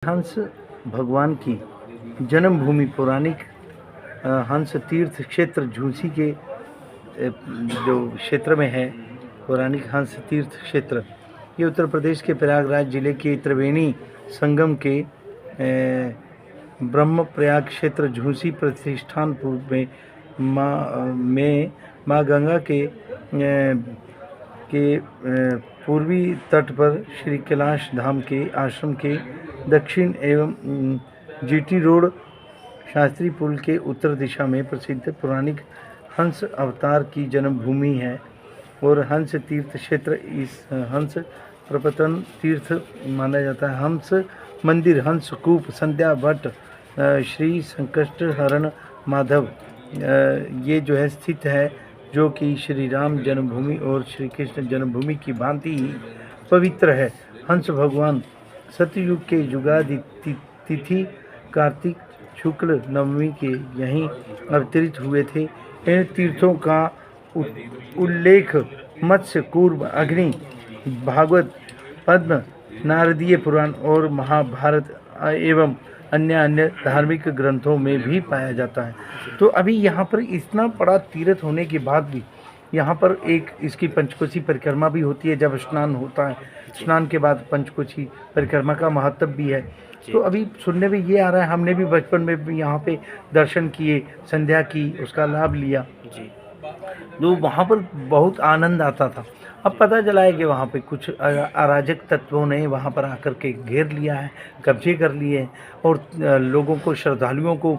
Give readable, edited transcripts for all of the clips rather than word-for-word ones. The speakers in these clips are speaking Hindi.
हंस भगवान की जन्मभूमि पौराणिक हंस तीर्थ क्षेत्र झूसी के जो क्षेत्र में है, पौराणिक हंस तीर्थ क्षेत्र, ये उत्तर प्रदेश के प्रयागराज जिले के त्रिवेणी संगम के ब्रह्मप्रयाग क्षेत्र झूसी प्रतिष्ठानपुर में माँ गंगा के पूर्वी तट पर श्री कैलाश धाम के आश्रम के दक्षिण एवं जीटी रोड शास्त्री पुल के उत्तर दिशा में प्रसिद्ध पौराणिक हंस अवतार की जन्मभूमि है और हंस तीर्थ क्षेत्र इस हंस प्रपतन तीर्थ माना जाता है। हंस मंदिर, हंस कूप, संध्या भट्ट, श्री संकष्ट हरण माधव ये जो है स्थित है, जो कि श्री राम जन्मभूमि और श्री कृष्ण जन्मभूमि की भांति ही पवित्र है। हंस भगवान सतयुग के युगादि तिथि कार्तिक शुक्ल नवमी के यहीं अवतरित हुए थे। इन तीर्थों का उल्लेख मत्स्य कूर्म, अग्नि, भागवत, पद्म, नारदीय पुराण और महाभारत एवं अन्य धार्मिक ग्रंथों में भी पाया जाता है। तो अभी यहाँ पर इतना बड़ा तीर्थ होने के बाद भी यहाँ पर एक इसकी पंचकोशी परिक्रमा भी होती है जब स्नान होता है। स्नान के बाद पंचकोशी परिक्रमा का महत्व भी है। तो अभी सुनने में ये आ रहा है, हमने भी बचपन में भी यहाँ पे दर्शन किए, संध्या की, उसका लाभ लिया जी। तो वहाँ पर बहुत आनंद आता था। अब पता चला है कि वहाँ पे कुछ अराजक तत्वों ने वहाँ पर आकर के घेर लिया है, कब्जे कर लिए हैं और लोगों को, श्रद्धालुओं को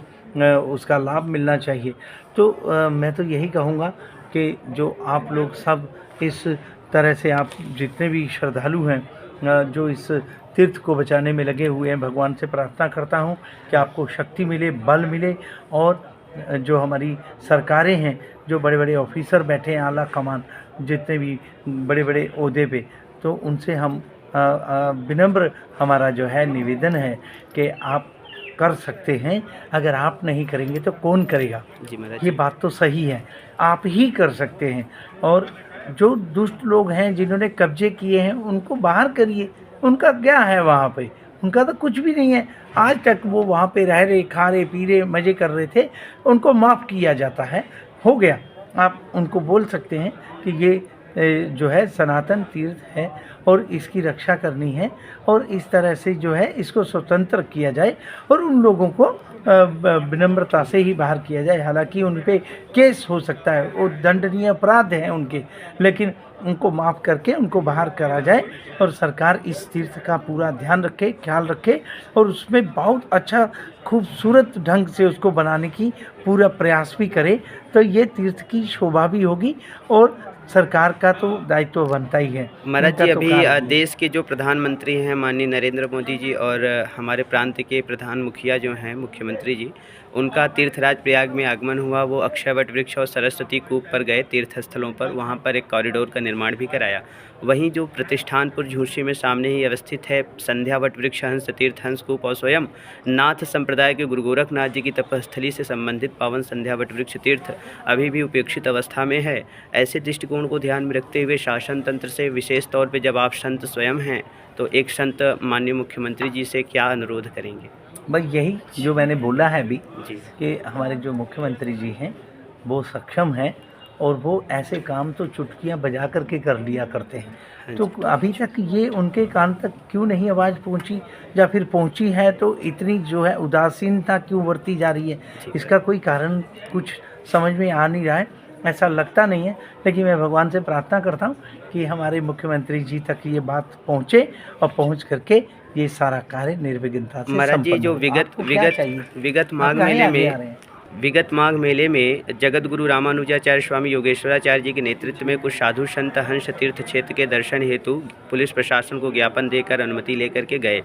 उसका लाभ मिलना चाहिए। तो मैं तो यही कहूँगा कि जो आप लोग सब इस तरह से, आप जितने भी श्रद्धालु हैं जो इस तीर्थ को बचाने में लगे हुए हैं, भगवान से प्रार्थना करता हूँ कि आपको शक्ति मिले, बल मिले और जो हमारी सरकारें हैं, जो बड़े बड़े ऑफिसर बैठे हैं आला कमान, जितने भी बड़े बड़े ओहदे पे, तो उनसे हम विनम्र हमारा जो है निवेदन है कि आप कर सकते हैं। अगर आप नहीं करेंगे तो कौन करेगा जी महाराज। ये बात तो सही है, आप ही कर सकते हैं। और जो दुष्ट लोग हैं जिन्होंने कब्जे किए हैं उनको बाहर करिए। उनका क्या है वहाँ पे, उनका तो कुछ भी नहीं है। आज तक वो वहाँ पे रह रहे, खा रहे, पी रहे, मज़े कर रहे थे, उनको माफ़ किया जाता है, हो गया। आप उनको बोल सकते हैं कि ये जो है सनातन तीर्थ है और इसकी रक्षा करनी है और इस तरह से जो है इसको स्वतंत्र किया जाए और उन लोगों को विनम्रता से ही बाहर किया जाए। हालांकि उन पे केस हो सकता है, वो दंडनीय अपराध हैं उनके, लेकिन उनको माफ़ करके उनको बाहर करा जाए और सरकार इस तीर्थ का पूरा ध्यान रखे, ख्याल रखे और उसमें बहुत अच्छा खूबसूरत ढंग से उसको बनाने की पूरा प्रयास भी करे, तो ये तीर्थ की शोभा भी होगी और सरकार का तो दायित्व बनता ही है। महाराज जी, अभी देश के जो प्रधानमंत्री हैं माननीय नरेंद्र मोदी जी और हमारे प्रांत के प्रधान मुखिया जो हैं मुख्यमंत्री जी, उनका तीर्थराज प्रयाग में आगमन हुआ। वो अक्षय वट वृक्ष और सरस्वती कूप पर गए, तीर्थ स्थलों पर, वहाँ पर एक कॉरिडोर का निर्माण भी कराया। वहीं जो प्रतिष्ठानपुर झूसी में सामने ही अवस्थित है संध्या वट वृक्ष, हंस तीर्थ, हंस कूप और स्वयं नाथ संप्रदाय के गुरु गोरखनाथ जी की तपस्थली से संबंधित पावन संध्या वट वृक्ष तीर्थ अभी भी उपेक्षित अवस्था में है। ऐसे दृष्टिकोण को ध्यान में रखते हुए शासन तंत्र से, विशेष तौर पर जब आप संत स्वयं हैं, तो एक संत माननीय मुख्यमंत्री जी से क्या अनुरोध करेंगे? भाई यही जो मैंने बोला है अभी कि हमारे जो मुख्यमंत्री जी हैं वो सक्षम हैं और वो ऐसे काम तो चुटकियां बजा करके कर लिया करते हैं। तो अभी तक ये उनके कान तक क्यों नहीं आवाज़ पहुंची, या फिर पहुंची है तो इतनी जो है उदासीनता क्यों बरती जा रही है? इसका कोई कारण कुछ समझ में आ नहीं रहा है, ऐसा लगता नहीं है। लेकिन मैं भगवान से प्रार्थना करता हूँ कि हमारे मुख्यमंत्री जी तक ये बात पहुँचे और पहुँच करके ये सारा कार्य निर्विघ्नता से महाराज जी, जो विगत माघ मेले में जगत गुरु रामानुजाचार्य स्वामी योगेश्वराचार्य जी के नेतृत्व में कुछ साधु संत हंस तीर्थ क्षेत्र के दर्शन हेतु पुलिस प्रशासन को ज्ञापन देकर अनुमति लेकर के गए,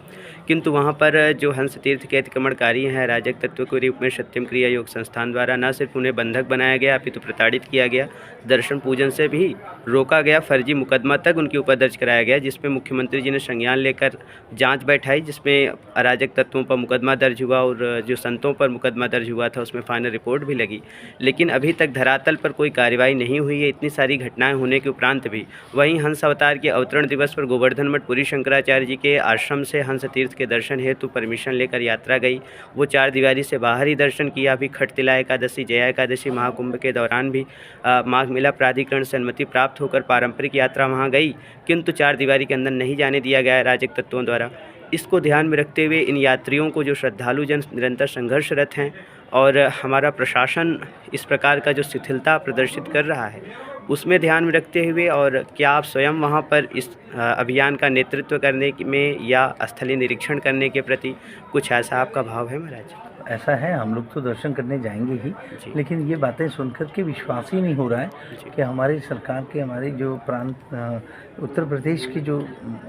किंतु वहां पर जो हंस तीर्थ के अतिक्रमणकारी हैं राजक तत्व के रूप में सत्यम क्रिया योग संस्थान द्वारा न सिर्फ उन्हें बंधक बनाया गया अपितु प्रताड़ित किया गया। दर्शन पूजन से भी रोका गया, फर्जी मुकदमा तक उनके ऊपर दर्ज कराया गया, जिसमें मुख्यमंत्री जी ने संज्ञान लेकर जांच बैठाई, जिसमें अराजक तत्वों पर मुकदमा दर्ज हुआ और जो संतों पर मुकदमा दर्ज हुआ था उसमें फाइनल रिपोर्ट भी लगी। लेकिन अभी तक धरातल पर कोई कार्रवाई नहीं हुई है, इतनी सारी घटनाएं होने के उपरांत भी। वहीं हंस अवतार के अवतरण दिवस पर गोवर्धन मठ पुरी शंकराचार्य जी के आश्रम से हंस तीर्थ के दर्शन हेतु परमिशन लेकर यात्रा गई। वो चार दीवारी से बाहर ही दर्शन किया। अभी खटतिला एकादशी, जया एकादशी, महाकुंभ के दौरान भी माघ मेला प्राधिकरण से अनुमति प्राप्त होकर पारंपरिक यात्रा वहाँ गई, किंतु चार दीवारी के अंदर नहीं जाने दिया गया अराजक तत्वों द्वारा। इसको ध्यान में रखते हुए इन यात्रियों को, जो श्रद्धालु जन निरंतर संघर्षरत हैं और हमारा प्रशासन इस प्रकार का जो शिथिलता प्रदर्शित कर रहा है, उसमें ध्यान में रखते हुए, और क्या आप स्वयं वहाँ पर इस अभियान का नेतृत्व करने में या स्थलीय निरीक्षण करने के प्रति कुछ ऐसा आपका भाव है महाराज? ऐसा है, हम लोग तो दर्शन करने जाएंगे ही, लेकिन ये बातें सुनकर के विश्वास ही नहीं हो रहा है कि हमारी सरकार के, हमारे जो प्रांत उत्तर प्रदेश के जो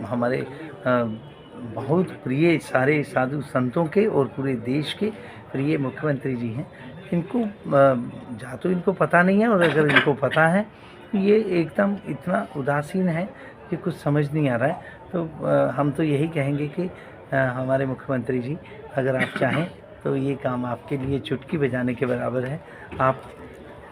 हमारे बहुत प्रिय सारे साधु संतों के और पूरे देश के प्रिय मुख्यमंत्री जी हैं, इनको या तो इनको पता नहीं है, और अगर इनको पता है तो ये एकदम इतना उदासीन है कि कुछ समझ नहीं आ रहा है। तो हम तो यही कहेंगे कि हमारे मुख्यमंत्री जी, अगर आप चाहें तो ये काम आपके लिए चुटकी बजाने के बराबर है। आप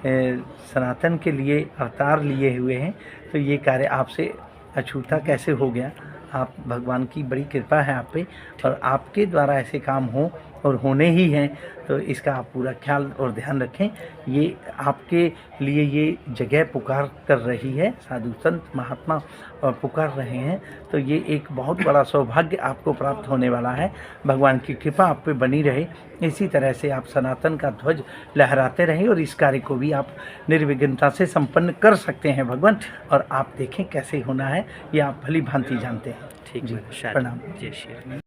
सनातन के लिए अवतार लिए हुए हैं, तो ये कार्य आपसे अछूता कैसे हो गया? आप, भगवान की बड़ी कृपा है आप पे, और आपके द्वारा ऐसे काम हों और होने ही हैं, तो इसका आप पूरा ख्याल और ध्यान रखें। ये आपके लिए ये जगह पुकार कर रही है, साधु संत महात्मा पुकार रहे हैं, तो ये एक बहुत बड़ा सौभाग्य आपको प्राप्त होने वाला है। भगवान की कृपा आप पे बनी रहे, इसी तरह से आप सनातन का ध्वज लहराते रहें, और इस कार्य को भी आप निर्विघ्नता से संपन्न कर सकते हैं भगवान। और आप देखें कैसे होना है, ये आप भली भांति जानते हैं। ठीक जी, है, प्रणाम। जय श्री राम।